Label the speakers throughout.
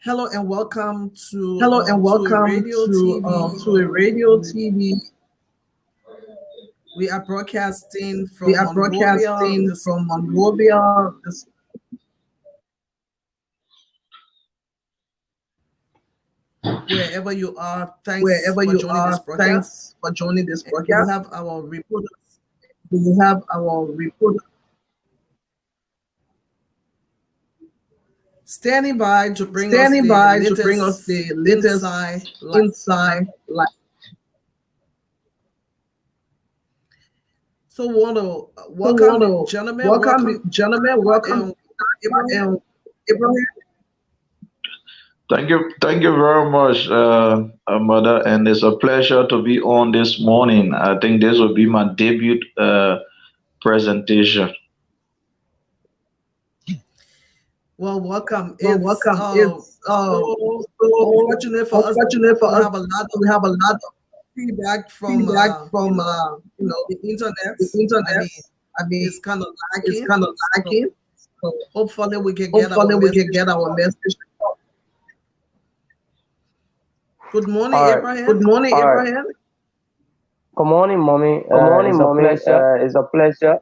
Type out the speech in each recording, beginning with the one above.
Speaker 1: Hello and welcome to a
Speaker 2: radio TV.
Speaker 1: We are broadcasting
Speaker 2: We
Speaker 1: from
Speaker 2: are
Speaker 1: Monrovia,
Speaker 2: broadcasting from Monrovia.
Speaker 1: wherever you are. Thanks
Speaker 2: Wherever
Speaker 1: for
Speaker 2: you
Speaker 1: joining this
Speaker 2: are,
Speaker 1: broadcast.
Speaker 2: thanks for joining this
Speaker 1: We
Speaker 2: broadcast.
Speaker 1: have our reporters
Speaker 2: We have our reporter
Speaker 1: standing by to bring us
Speaker 2: standing
Speaker 1: the
Speaker 2: by to
Speaker 1: latest
Speaker 2: bring us the latest inside life.
Speaker 1: So we want to
Speaker 2: So
Speaker 1: welcome
Speaker 2: want to
Speaker 1: gentlemen,
Speaker 2: welcome gentlemen, welcome
Speaker 1: Abraham.
Speaker 2: Abraham.
Speaker 3: Thank you very much, Mother, and it's a pleasure to be on this morning. I think this will be my debut presentation.
Speaker 1: Well, welcome.
Speaker 2: Well, welcome. It's
Speaker 1: so
Speaker 2: so
Speaker 1: unfortunate for us.
Speaker 2: unfortunate for
Speaker 1: We
Speaker 2: us.
Speaker 1: have a lot of
Speaker 2: We have a lot of
Speaker 1: feedback from
Speaker 2: feedback from
Speaker 1: the internet.
Speaker 2: the internet.
Speaker 1: I mean, it's kind of
Speaker 2: it's
Speaker 1: lacking.
Speaker 2: kind of lacking. So
Speaker 1: Hopefully, we can get our
Speaker 2: hopefully we
Speaker 1: message.
Speaker 2: can get our message.
Speaker 1: Good morning,
Speaker 4: All right.
Speaker 1: Abraham.
Speaker 2: Good morning,
Speaker 4: All right.
Speaker 2: Abraham.
Speaker 4: Good morning, mommy.
Speaker 2: Good morning,
Speaker 4: It's
Speaker 2: mommy.
Speaker 4: a pleasure
Speaker 2: It's a pleasure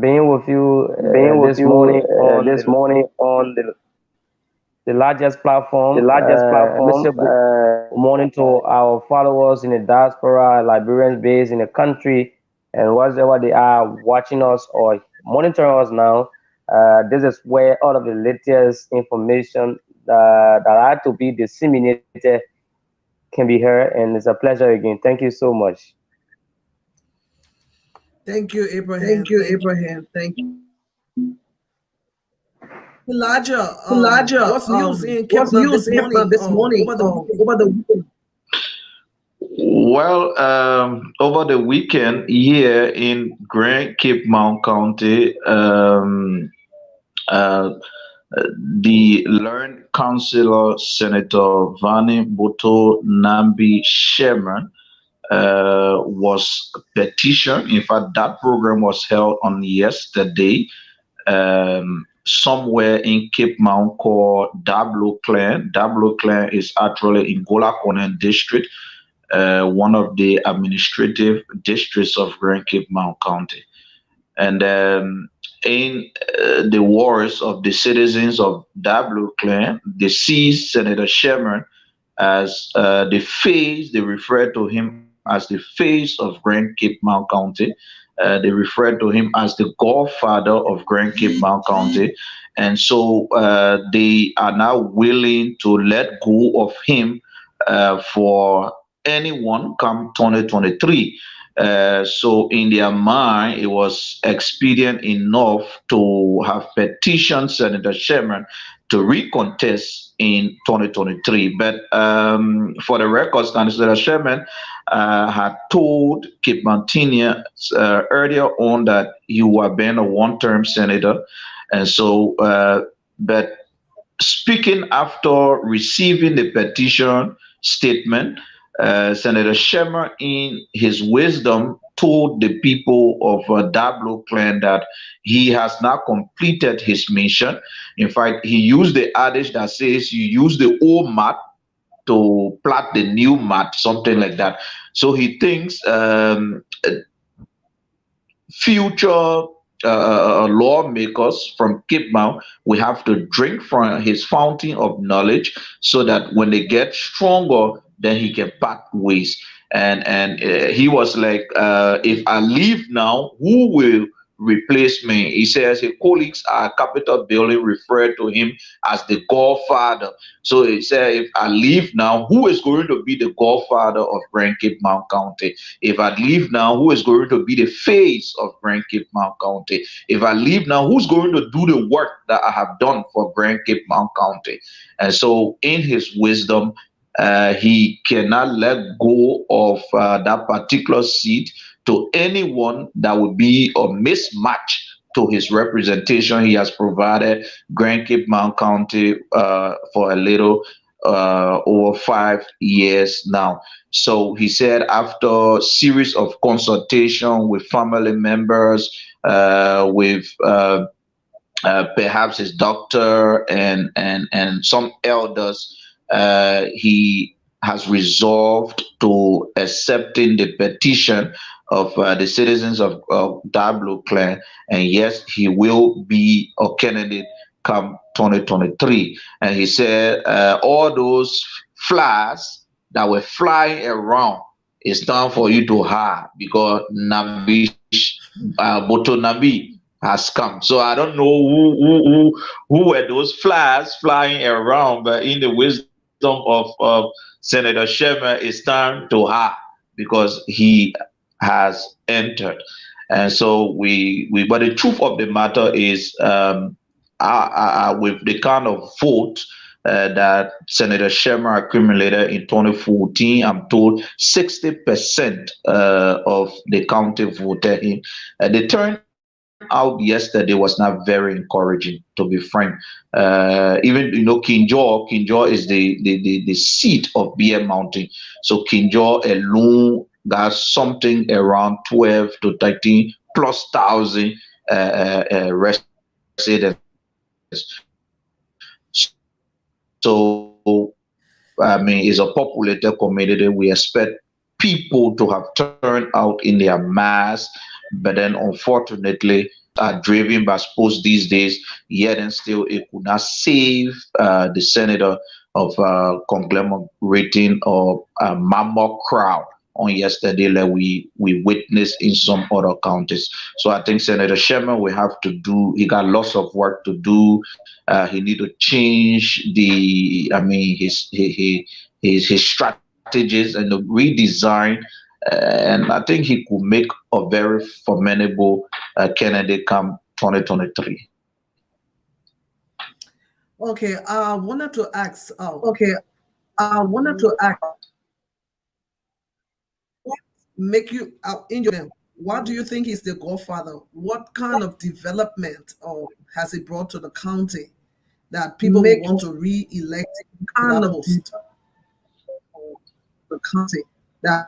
Speaker 4: being with you
Speaker 2: being with
Speaker 4: this
Speaker 2: you
Speaker 4: morning on
Speaker 2: this morning on
Speaker 4: the largest platform.
Speaker 2: largest platform.
Speaker 4: Good morning to our followers in the diaspora, Liberians based in the country, and wherever they are watching us or monitoring us now. This is where all of the latest information that are to be disseminated can be heard, and it's a pleasure again. Thank you so much.
Speaker 1: Thank you, Abraham.
Speaker 2: Thank you, Abraham. Thank you.
Speaker 1: Elijah,
Speaker 2: Elijah,
Speaker 1: what's news in Cape
Speaker 2: what's
Speaker 1: Town
Speaker 2: news
Speaker 1: this morning?
Speaker 2: this morning over the weekend?
Speaker 3: Well, over the weekend here in Grand Cape Mount County, uh, the learned councillor Senator Vani Boto Nambi Sherman was petitioned. In fact, that program was held on yesterday somewhere in Cape Mount called Dablo Clan. Dablo Clan is actually in Golakonen district, one of the administrative districts of Grand Cape Mount County. And in the words of the citizens of Dablo Clan, they see Senator Sherman as the face, they refer to him as the face of Grand Cape Mount County. They refer to him as the godfather of Grand Cape Mount County. And so they are now willing to let go of him for anyone come 2023. So in their mind, it was expedient enough to have petitioned Senator Sherman to recontest in 2023. But for the record, Senator Sherman had told Cape Mountaineers earlier on that he was being a one-term senator. And so, but speaking after receiving the petition statement, Senator Sherman, in his wisdom, told the people of Dablo Clan that he has now completed his mission. In fact, he used the adage that says, you use the old mat to plot the new mat, something like that. So he thinks future lawmakers from Cape Mount, we have to drink from his fountain of knowledge so that when they get stronger, then he can part ways. And he was like, if I leave now, who will replace me? He says his colleagues at Capitol Building referred to him as the godfather. So he said, if I leave now, who is going to be the godfather of Grand Cape Mount County? If I leave now, who is going to be the face of Grand Cape Mount County? If I leave now, who's going to do the work that I have done for Grand Cape Mount County? And so in his wisdom, he cannot let go of that particular seat to anyone that would be a mismatch to his representation. He has provided Grand Cape Mount County for a little over 5 years now. So he said after series of consultation with family members, with perhaps his doctor and some elders, he has resolved to accepting the petition of the citizens of W Clan, and yes, he will be a candidate come 2023. And he said all those flies that were flying around, it's time for you to hide because Nabi Boto Nabi has come. So I don't know who were those flies flying around, but in the wisdom of Senator Sherman, it's time to hide because he has entered. And so but the truth of the matter is, with the kind of vote that Senator Sherman accumulated in 2014, I'm told 60% of the county voted him. The turnout yesterday was not very encouraging, to be frank. Even Kinjo is the seat of BM Mountain. So Kinjo alone got something around 12 to 13 plus thousand residents. So, I mean, it's a populated community. We expect people to have turned out in their mass, but then unfortunately, are driven by sports these days. Yet and still, it could not save the senator of conglomerating or mammoth crowd on yesterday like we witnessed in some other counties. So I think Senator Sherman will have to do, he got lots of work to do. He need to change his strategies and the redesign. And I think he could make a very formidable candidate come 2023.
Speaker 1: Okay, I wanted to ask.
Speaker 2: What
Speaker 1: make you in your what do you think is the godfather? What kind of development has he brought to the county that people will want to re-elect to that post?
Speaker 2: The county that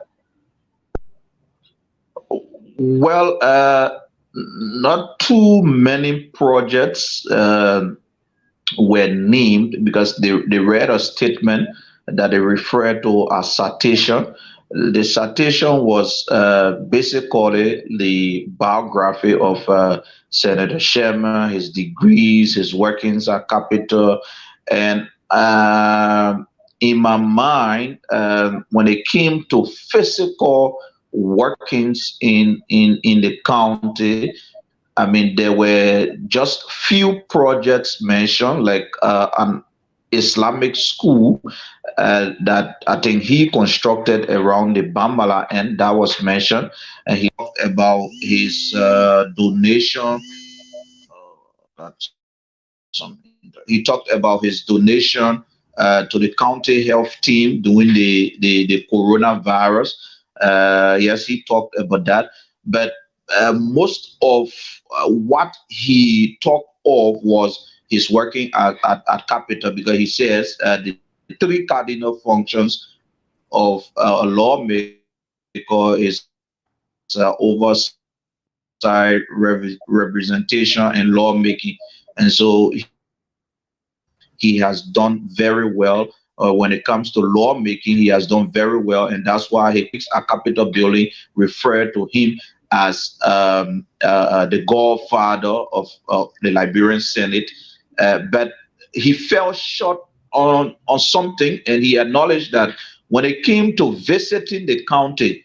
Speaker 3: Well, not too many projects were named because they read a statement that they referred to as citation. The citation was basically the biography of Senator Sherman, his degrees, his workings at Capitol, and in my mind, when it came to physical workings in the county, I mean, there were just few projects mentioned, like an Islamic school that I think he constructed around the Bambala end that was mentioned, and he talked about his donation. That's he talked about his donation to the county health team during the coronavirus. Yes, he talked about that, but most of what he talked of was his working at Capitol, because he says the three cardinal functions of a lawmaker is oversight, representation, and lawmaking. And so he has done very well. When it comes to lawmaking, he has done very well, and that's why he picks a Capitol building referred to him as the godfather of the Liberian Senate. But he fell short on something, and he acknowledged that when it came to visiting the county,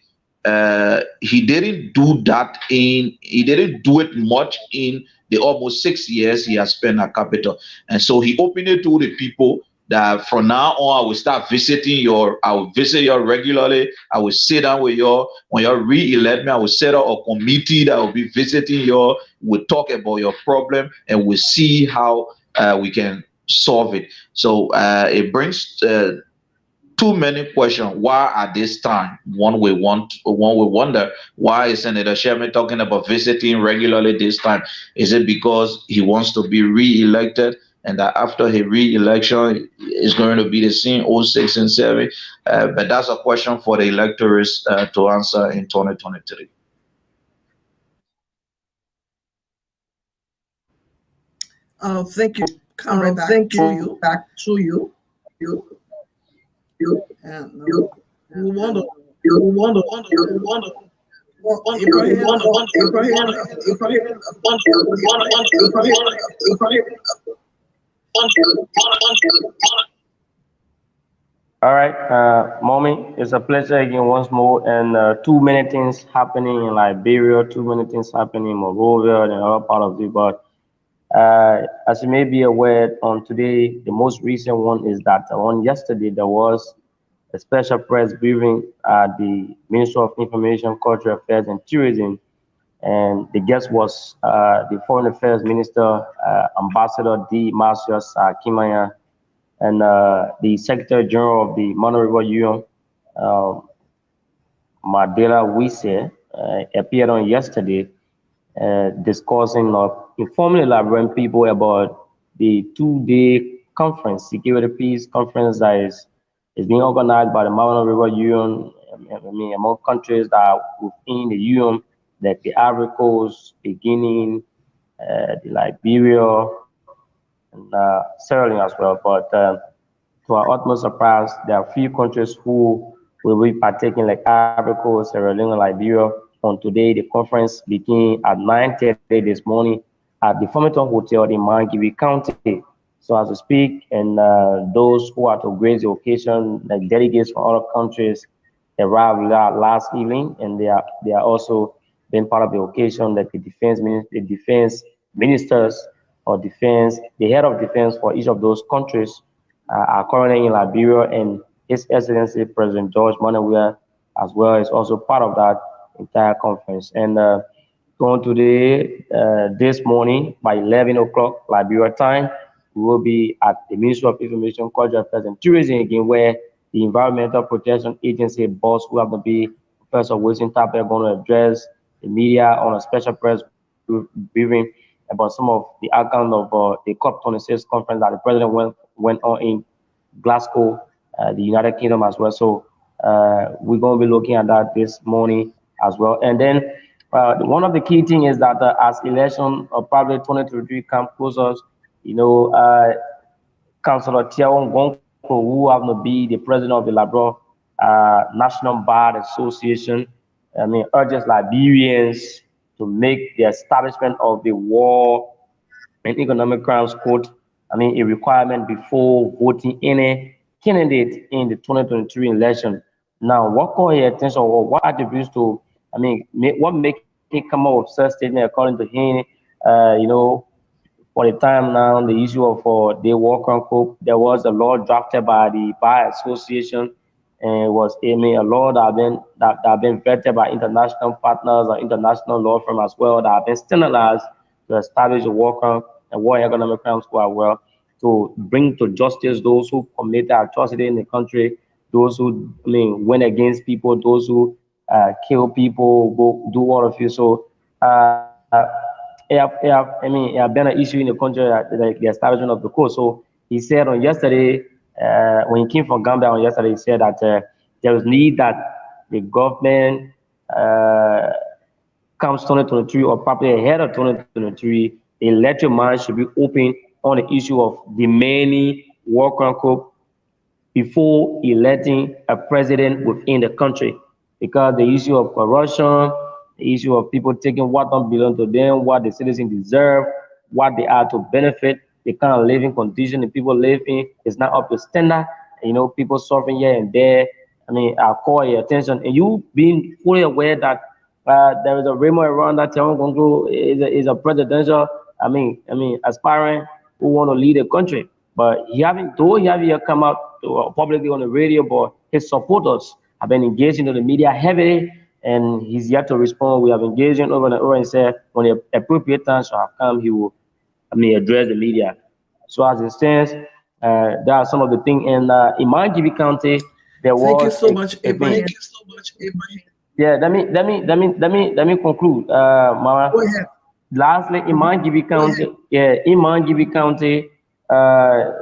Speaker 3: he didn't do that he didn't do it much in the almost 6 years he has spent at Capitol. And so he opened it to the people that from now on, I will start I will visit you regularly. I will sit down with you. When you re-elect me, I will set up a committee that will be visiting you. We'll talk about your problem and we'll see how we can solve it. So it brings two too many questions. Why at this time? One will wonder, why is Senator Sherman talking about visiting regularly this time? Is it because he wants to be re-elected, and that after his re-election is going to be the same 06 and 7? But that's a question for the electors to answer in 2023.
Speaker 1: Thank you. Come right back
Speaker 2: Thank
Speaker 1: to
Speaker 2: you.
Speaker 1: you.
Speaker 2: Back to you. You. You.
Speaker 1: And
Speaker 2: You.
Speaker 1: we want to,
Speaker 2: You. Wonder. You. Wonder.
Speaker 1: well,
Speaker 2: You
Speaker 1: Ibrahim,
Speaker 2: wonder. Abraham. Abraham. Abraham. Abraham.
Speaker 4: All right, Mommy, it's a pleasure again once more. And too many things happening in Liberia, too many things happening in Monrovia and other part of it. But as you may be aware, on today, the most recent one is that on yesterday there was a special press briefing at the Ministry of Information, Cultural Affairs, and Tourism, and the guest was the Foreign Affairs Minister, Ambassador D. Marcius Kimaya, and the Secretary General of the Mono River Union, uh, Madela Wise, appeared on yesterday discussing or informing Liberian people about the 2-day conference, security peace conference that is being organized by the Mono River Union. I mean, among countries that are within the union, like the Ivory Coast, the Guinea, the Liberia, and Sierra Leone as well. But to our utmost surprise, there are few countries who will be partaking, like Ivory Coast, Sierra Leone, and Liberia. On today, the conference began at 9:30 this morning at the Farmington Hotel in Mangibi County. So as we speak, and those who are to grace the occasion, like delegates from other countries, arrived last evening, and they are also being part of the occasion. Like the defense ministers or defense, the head of defense for each of those countries are currently in Liberia, and His Excellency President George Monowia as well is also part of that entire conference. And going today, this morning by 11 o'clock Liberia time, we will be at the Ministry of Information, Culture Affairs, and Tourism again, where the Environmental Protection Agency boss, who have to be Professor Wilson Tapper, going to address the media on a special press briefing about some of the outcome of the COP26 conference that the president went on in Glasgow, the United Kingdom as well. So we're going to be looking at that this morning as well. And then one of the key things is that as election probably 2023 come closer, you know, Councillor Tiawan Gonko, who happen to be the president of the Labrador National Bar Association, I mean, urges Liberians to make the establishment of the War and Economic Crimes Court, I mean, a requirement before voting any candidate in the 2023 election. Now, what caught your attention or what attributes to, I mean, what make him come up with such statement according to him, you know, for the time now, the issue of the work on cope, there was a law drafted by the Bar Association, and it was aiming a law that have been vetted by international partners or international law firm as well that have been standardized to establish a work on and war economic crimes as well, to bring to justice those who committed atrocity in the country, those who went against people, those who kill people, go do all of you. So it have been an issue in the country, like the establishment of the court. So he said on yesterday, when he came from Gambia on yesterday, he said that there was need that the government comes 2023 or probably ahead of 2023, the electoral mind should be open on the issue of the many work on court before electing a president within the country, because the issue of corruption, the issue of people taking what don't belong to them, what the citizens deserve, what they are to benefit, the kind of living condition the people live in is not up to standard. You know, people suffering here and there. I mean, I call your attention, and you being fully aware that there is a rumor around that Tiawan Gongo is a presidential, aspiring who want to lead the country. But he haven't yet come out to, publicly on the radio, but his supporters have been engaging in the media heavily, and he's yet to respond. We have engaged him over and over and said when the appropriate time shall have come, he will, address the media. So as it stands, there are some of the things in Mangibi County. there
Speaker 1: Thank you
Speaker 4: was
Speaker 1: so much,
Speaker 4: a thing.
Speaker 1: Abraham.
Speaker 4: Yeah, let me conclude, Mama.
Speaker 1: Go ahead.
Speaker 4: Lastly, in Mangibi County, yeah, in Mangibi County, uh,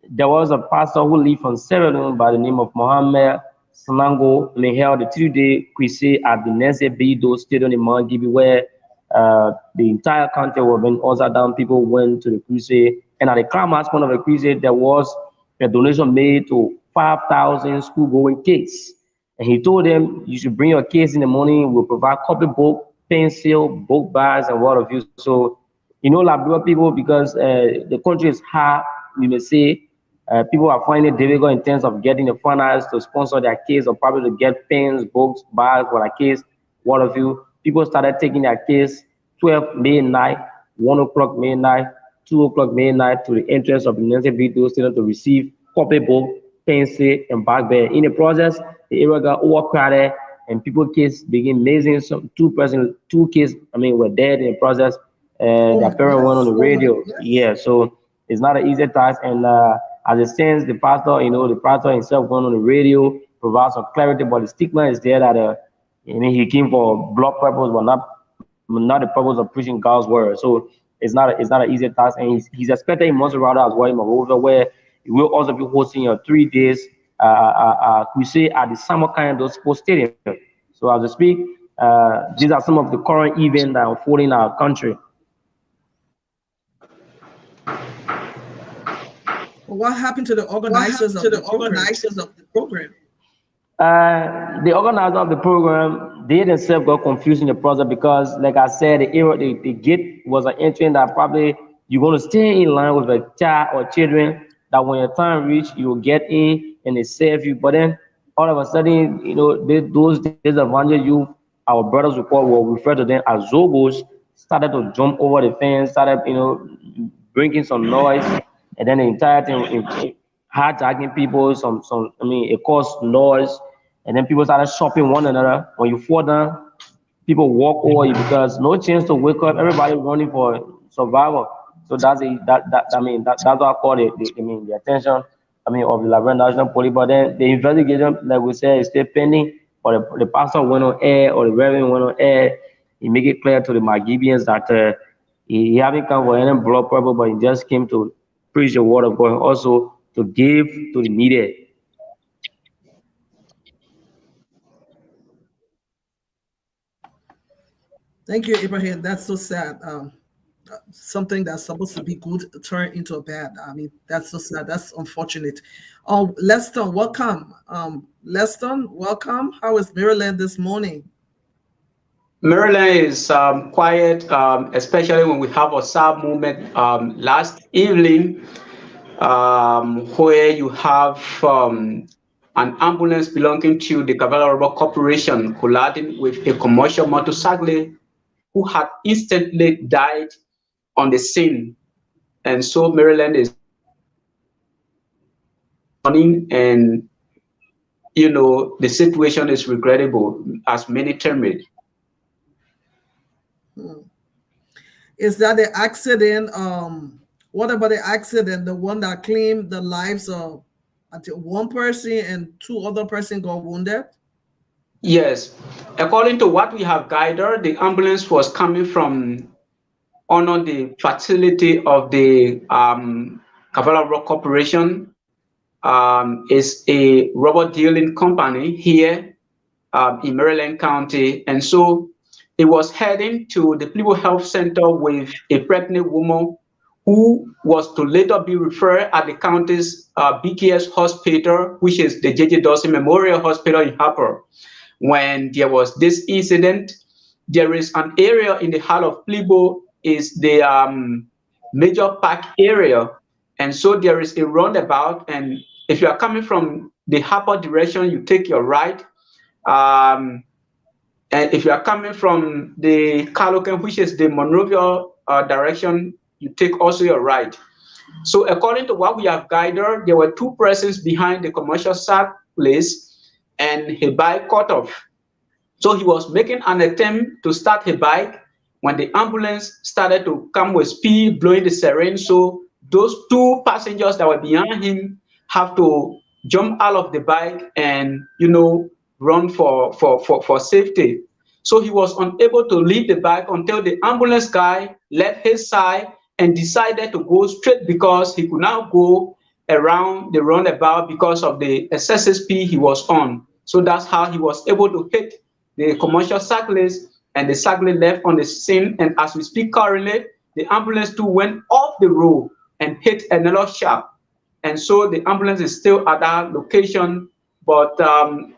Speaker 4: there was a pastor who lived from Sierra Leone by the name of Mohammed Sanango, and he held a 3-day crusade at the Nese Bido Stadium in Mangibi, where the entire country was being upside down. People went to the crusade, and at the climax point of the crusade, there was a donation made to 5,000 school-going kids. And he told them, you should bring your kids in the morning. We'll provide copybook, pencil, book bags, and what have you. So, Liberia people, because the country is hard, we may say, people are finding it difficult in terms of getting the finance to sponsor their kids or probably to get pens, books, bags for their kids, what have you. People started taking their kids 12 midnight, 1 o'clock midnight, 2 o'clock midnight to the entrance of the Nancy Video Stadium to receive copybook, pencil, and bag bag. In the process, the area got overcrowded and people kids begin missing. Some two kids, were dead in the process.
Speaker 1: Oh
Speaker 4: Their
Speaker 1: my
Speaker 4: parent went on
Speaker 1: goodness.
Speaker 4: the radio. Yeah, so it's not an easy task. And as it stands, the pastor himself going on the radio provides some clarity, but the stigma is there that he came for blood purpose, but not the purpose of preaching God's word. So it's not an easy task, and he's expected in Monserrate as well in Moreover, where he will also be hosting a 3 days crusade at the Samarkand Sports Stadium. So as we speak, these are some of the current events that are unfolding in our country.
Speaker 1: What happened to the organizers of the program?
Speaker 4: The organizer of the program, they themselves got confused in the process because, like I said, the gate was an entry that probably you're going to stay in line with a child or children that when your time reach, you will get in and they serve you. But then all of a sudden, those disadvantaged youth, our brothers will refer to them as Zobos, started to jump over the fence, started, bringing some noise, and then the entire thing hijacking people, it caused noise, and then people started shopping one another. When you fall down, people walk over you because no chance to wake up. Everybody running for survival. So that's what I call it. The attention. Of the Liberian National Police. But then the investigation, like we said, is still pending. Or the pastor went on air, or the reverend went on air. He make it clear to the Magibians that he haven't come for any blood purpose, but he just came to preach the word of God, and also to give to the needy.
Speaker 1: Thank you, Abraham. That's so sad. Something that's supposed to be good turn into a bad. That's so sad. That's unfortunate. Leston, welcome. Leston, welcome. How is Maryland this morning?
Speaker 2: Maryland is quiet, especially when we have a sad moment last evening, where you have an ambulance belonging to the Cavalry Rubber Corporation colliding with a commercial motorcycle who had instantly died on the scene. And so Maryland is running, and the situation is regrettable, as many term it.
Speaker 1: Is that the accident? What about the accident? The one that claimed the lives of one person and two other person got wounded?
Speaker 2: Yes. According to what we have gathered, the ambulance was coming from under the facility of the Cavalry Rock Corporation. Is a rubber dealing company here in Maryland County. And so it was heading to the People Health Center with a pregnant woman who was to later be referred at the county's BKS hospital, which is the J.J. Dawson Memorial Hospital in Harper. When there was this incident, there is an area in the heart of Plebo, is the major park area. And so there is a roundabout, and if you are coming from the Harper direction, you take your right. And if you are coming from the Calocan, which is the Monrovia direction, you take also your right. So according to what we have gathered, there were two persons behind the commercial sack place, and his bike cut off. So he was making an attempt to start his bike when the ambulance started to come with speed, blowing the siren. So those two passengers that were behind him have to jump out of the bike and run for safety. So he was unable to leave the bike until the ambulance guy left his side and decided to go straight because he could now go around the roundabout because of the excessive speed he was on. So that's how he was able to hit the commercial cyclist, and the cyclist left on the scene. And as we speak currently, the ambulance too went off the road and hit another shop. And so the ambulance is still at that location, but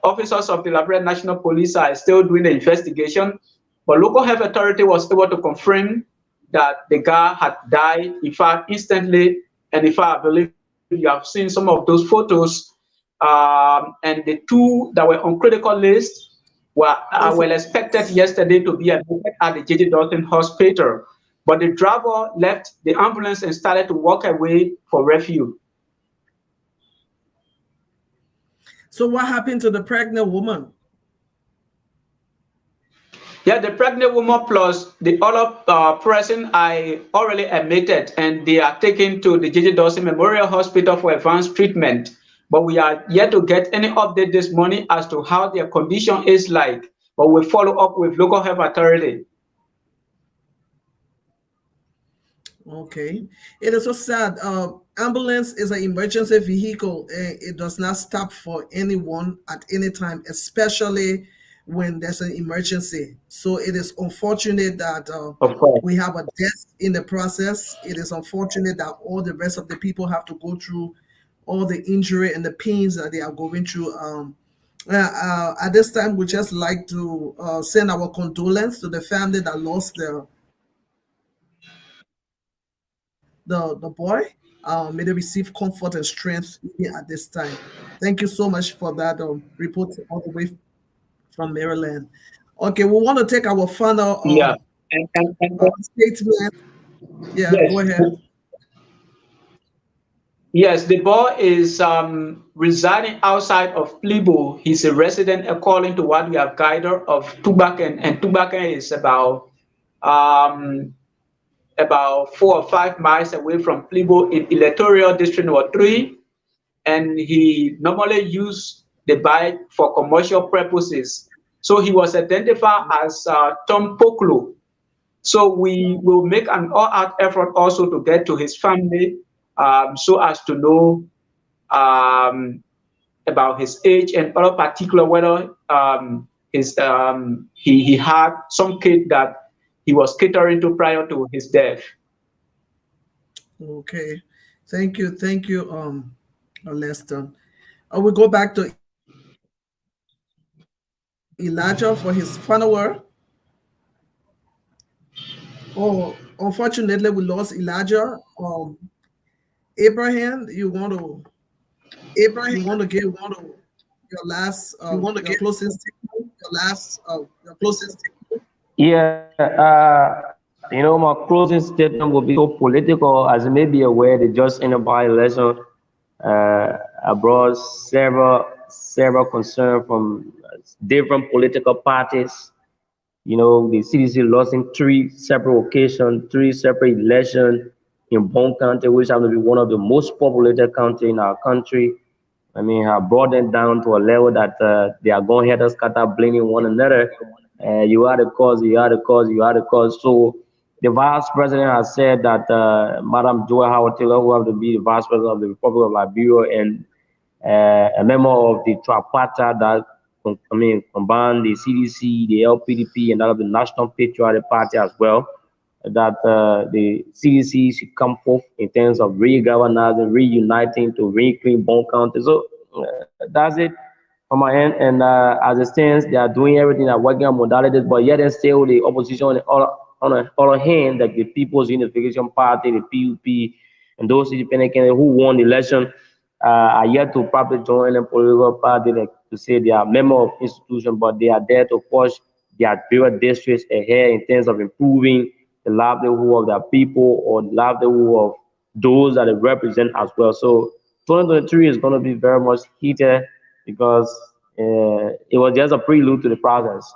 Speaker 2: officers of the Liberia National Police are still doing the investigation. But local health authority was able to confirm that the guy had died, in fact, instantly. And in fact, I believe you have seen some of those photos. And the two that were on critical list were expected yesterday to be admitted at the J.J. Dalton Hospital. But the driver left the ambulance and started to walk away for refuge.
Speaker 1: So what happened to the pregnant woman?
Speaker 2: Yeah, the pregnant woman plus the other person I already admitted, and they are taken to the J.J. Dawson Memorial Hospital for advanced treatment. But we are yet to get any update this morning as to how their condition is like. But we'll follow up with local health authority.
Speaker 1: Okay, it is so sad. Ambulance is an emergency vehicle. It does not stop for anyone at any time, especially when there's an emergency. So it is unfortunate that
Speaker 2: Of course.
Speaker 1: we have a death in the process. It is unfortunate that all the rest of the people have to go through all the injury and the pains that they are going through. At this time, we just like to send our condolence to the family that lost the boy. May they receive comfort and strength even at this time. Thank you so much for that report all the way from Maryland. Okay, we want to take our final
Speaker 2: Yeah. And
Speaker 1: statement. Yeah, go
Speaker 2: yes,
Speaker 1: ahead.
Speaker 2: yes, the boy is residing outside of Plibo. He's a resident, according to what we have guided, of Tubacan, and Tubacan is um, about 4 or 5 miles away from Plibo in electoral district number 3. And he normally used the bike for commercial purposes. So he was identified as Tom Poklo. So we will make an all-out effort also to get to his family, so as to know um, about his age and other particular whether he had some kid that he was catering to prior to his death.
Speaker 1: Okay, thank you, Lester. I will go back to Elijah for his final word. Oh, unfortunately, we lost Elijah. Abraham, you want to give your last your closing statement? Your closing statement.
Speaker 4: Yeah, my closing statement will be so political. As you may be aware, they just ended by election. I brought several concerns from different political parties. The CDC lost in three separate occasions, three separate elections in Bone County, which happens to be one of the most populated county in our country. I mean, I brought them down to a level that they are going ahead and scatter blaming one another. You are the cause, you are the cause, you are the cause. So the vice president has said that Madam Joy Howard Taylor, who have to be the vice president of the Republic of Liberia, and a member of the tripartite that combine the CDC, the LPDP, and that of the National Patriotic Party as well. That the CDC should come forth in terms of reorganizing, reuniting to reclaim Bone County. So that's it from my end. And as it stands, they are doing everything, they're working on modalities, but yet and still the opposition on the other hand, like the People's Unification Party, the PUP, and those independent candidates who won the election are yet to probably join a political party like to say they are member of institution, but they are there to push their various districts ahead in terms of improving the livelihood of their people or the livelihood of those that they represent as well. So 2023 is going to be very much heated because it was just a prelude to the process.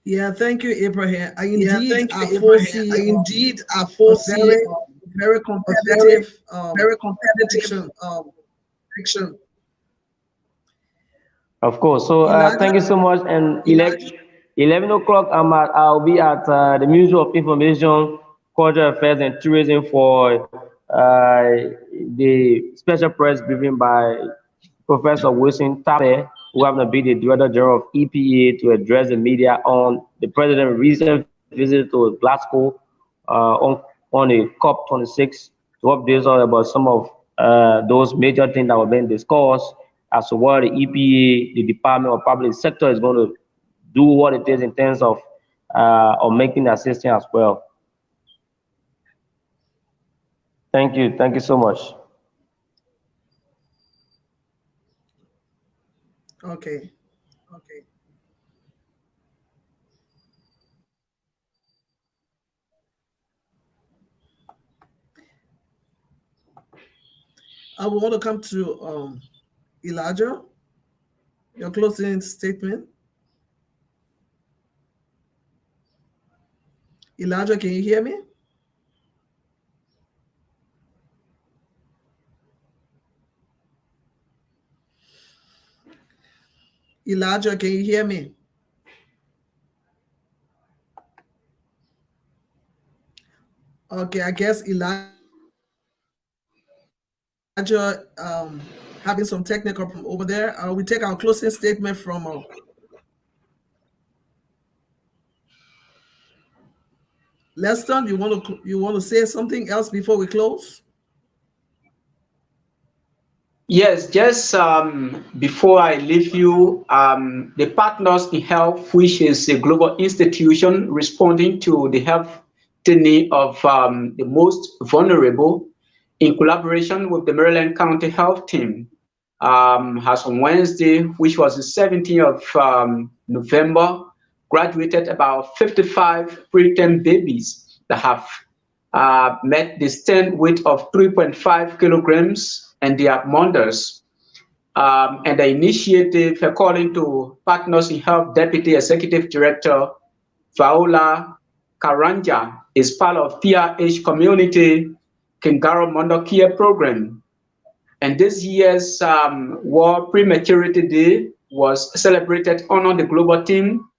Speaker 1: Yeah, thank you, Abraham. I
Speaker 3: Yeah,
Speaker 1: indeed
Speaker 3: thank you,
Speaker 1: I
Speaker 3: Abraham.
Speaker 1: foresee
Speaker 3: I indeed I
Speaker 1: a
Speaker 3: foresee
Speaker 1: very very
Speaker 3: a very,
Speaker 1: competitive
Speaker 3: very competitive
Speaker 1: section.
Speaker 3: section.
Speaker 4: Of course. So
Speaker 1: Elijah,
Speaker 4: thank you so much. And
Speaker 3: Elijah,
Speaker 4: 11 o'clock, I'll be at the Museum of Information, Cultural Affairs, and Tourism for the special press briefing by Professor Wilson Tape, who happens to be the Director General of EPA, to address the media on the President's recent visit to Glasgow on a COP26 to update us about some of those major things that were being discussed as to what the EPA, the Department of Public Sector, is going to do what it is in terms of making assistance as well. Thank you. Thank you so much.
Speaker 1: okay.
Speaker 3: okay.
Speaker 1: I want to come to Elijah, your closing statement. Elijah, can you hear me? Elijah, can you hear me? Okay, I guess Elijah having some technical problem over there. We take our closing statement from Leston. You want to say something else before we close?
Speaker 2: Yes, just before I leave you, the Partners in Health, which is a global institution responding to the health need of the most vulnerable, in collaboration with the Maryland County Health Team, has on Wednesday, which was the 17th of November, graduated about 55 preterm babies that have met the stand weight of 3.5 kilograms and their mothers. And the initiative, according to Partners in Health Deputy Executive Director Viola Karanja, is part of PRH Community Kangaroo Mother Care Program. And this year's World Prematurity Day was celebrated on the global theme,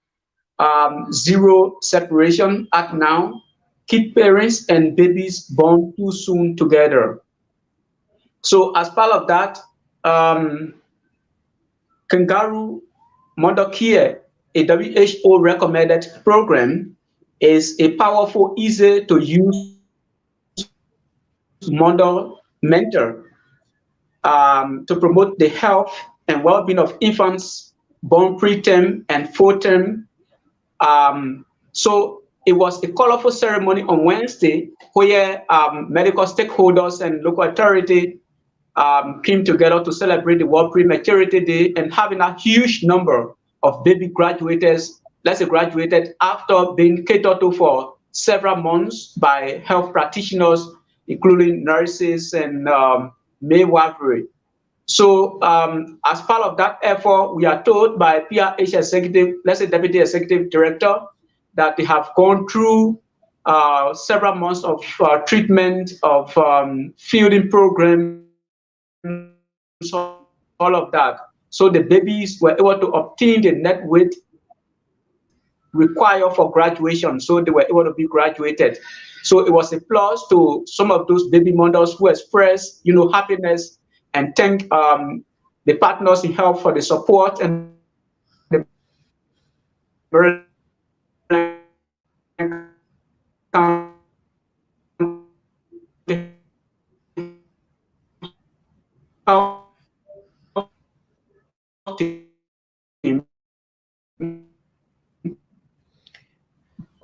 Speaker 2: Zero Separation Act Now, Keep Parents and Babies Born Too Soon Together. So as part of that, Kangaroo Mother Care, a WHO recommended program, is a powerful, easy to use mother mentor to promote the health and well-being of infants born preterm and full-term. So it was a colorful ceremony on Wednesday where medical stakeholders and local authority came together to celebrate the World Prematurity Day and having a huge number of baby graduates, let's say graduated after being catered to for several months by health practitioners, including nurses and midwifery. So as part of that effort, we are told by PRH executive, let's say deputy executive director, that they have gone through several months of treatment, of feeding programs, all of that. So the babies were able to obtain the net weight required for graduation. So they were able to be graduated. So it was a plus to some of those baby mothers who expressed, happiness and thank the Partners in Health for the support and the Maryland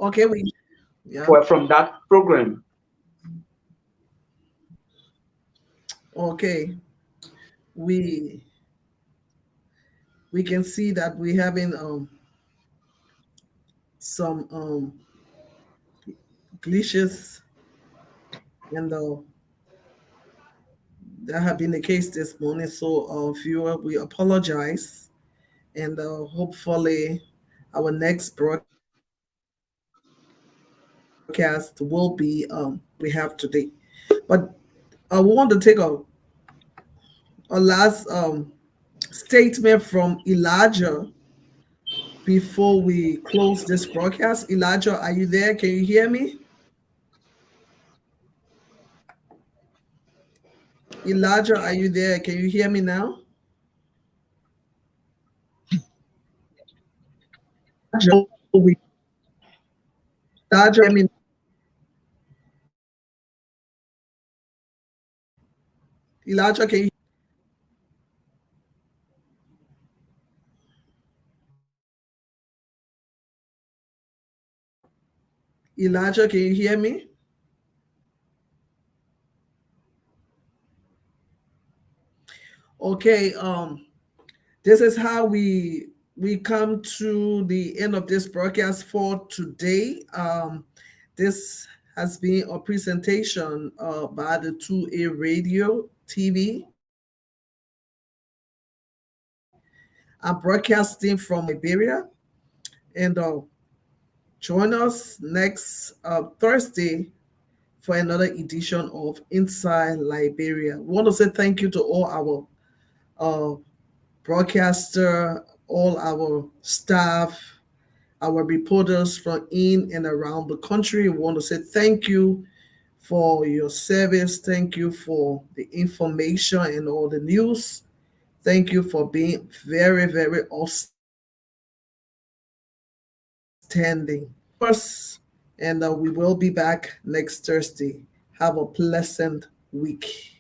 Speaker 1: Okay, yeah.
Speaker 2: from that program.
Speaker 1: Okay, we we can see that we having some glitches, and that have been the case this morning. So, viewer, we apologize, and hopefully, our next broadcast will be we have today. But I want to take a last statement from Elijah before we close this broadcast. Elijah, are you there? Can you hear me? Elijah, are you there? Can you hear me now? Elijah, hear me? Elijah, can you? Elijah, can you hear me? Okay. This is how we come to the end of this broadcast for today. This has been a presentation by the 2A Radio TV. I'm broadcasting from Liberia, and join us next Thursday for another edition of Inside Liberia. We want to say thank you to all our broadcaster, all our staff, our reporters from in and around the country. We want to say thank you for your service. Thank you for the information and all the news. Thank you for being very, very outstanding. And we will be back next Thursday. Have a pleasant week.